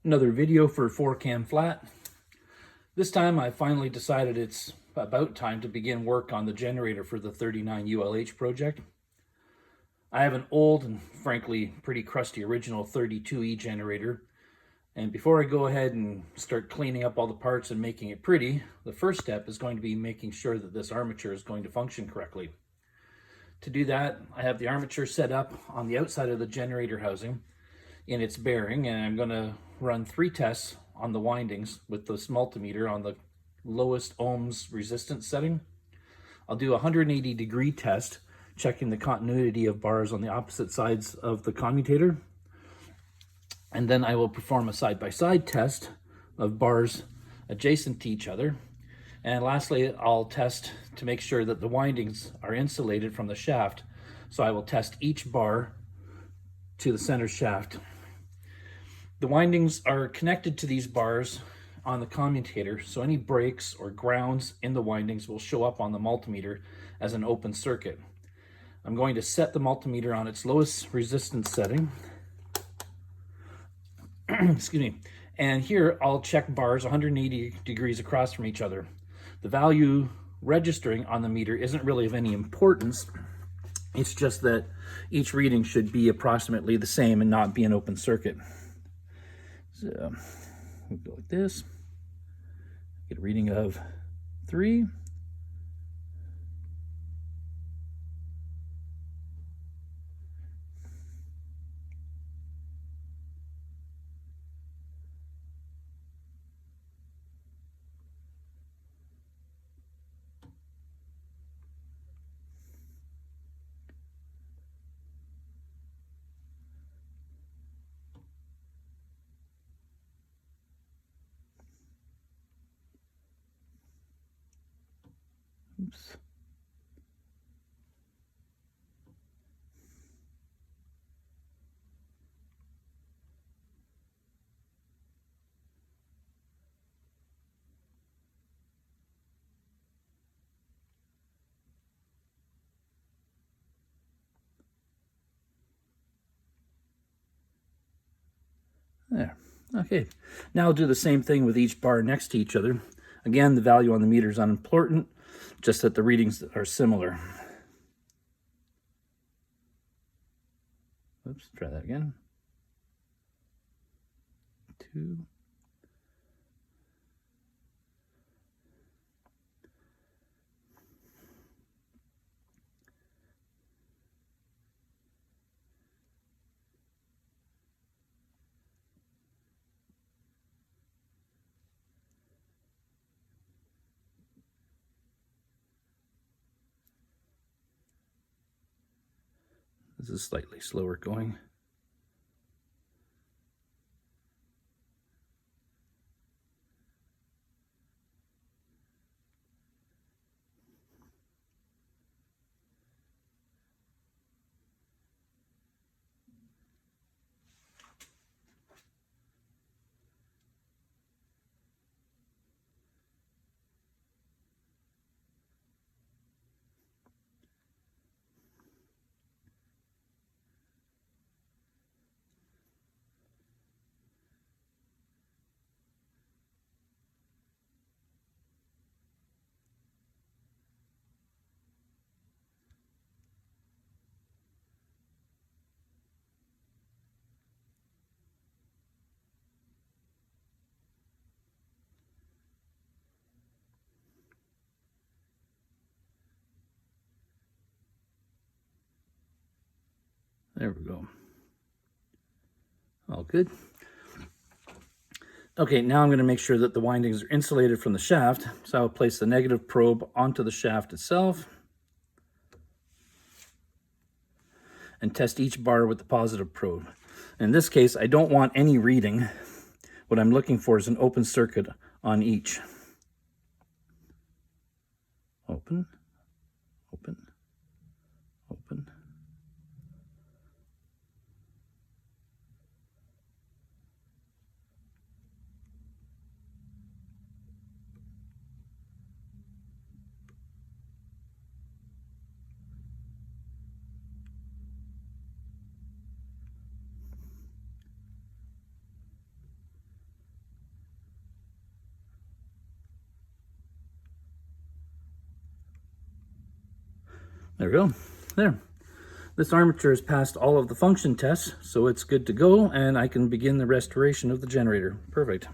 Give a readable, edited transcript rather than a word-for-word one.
Another video for 4-cam flat. This time I finally decided it's about time to begin work on the generator for the 39 ULH project. I have an old and frankly pretty crusty original 32E generator, and before I go ahead and start cleaning up all the parts and making it pretty, the first step is going to be making sure that this armature is going to function correctly. To do that, I have the armature set up on the outside of the generator housing in its bearing, and I'm going to run 3 tests on the windings with this multimeter on the lowest ohms resistance setting. I'll do a 180-degree test, checking the continuity of bars on the opposite sides of the commutator. And then I will perform a side-by-side test of bars adjacent to each other. And lastly, I'll test to make sure that the windings are insulated from the shaft. So I will test each bar to the center shaft. The windings are connected to these bars on the commutator, so any breaks or grounds in the windings will show up on the multimeter as an open circuit. I'm going to set the multimeter on its lowest resistance setting. Excuse me. And here I'll check bars 180 degrees across from each other. The value registering on the meter isn't really of any importance. It's just that each reading should be approximately the same and not be an open circuit. So we'll go like this. Get a reading of 3. Oops. There. Okay. Now I'll do the same thing with each bar next to each other. Again, the value on the meter is unimportant, just that the readings are similar. Oops, try that again. 2. This is slightly slower going. There we go. All good. Okay, now I'm going to make sure that the windings are insulated from the shaft. So I'll place the negative probe onto the shaft itself and test each bar with the positive probe. In this case, I don't want any reading. What I'm looking for is an open circuit on each. Open, open, open. There we go. There. This armature has passed all of the function tests, so it's good to go, and I can begin the restoration of the generator. Perfect.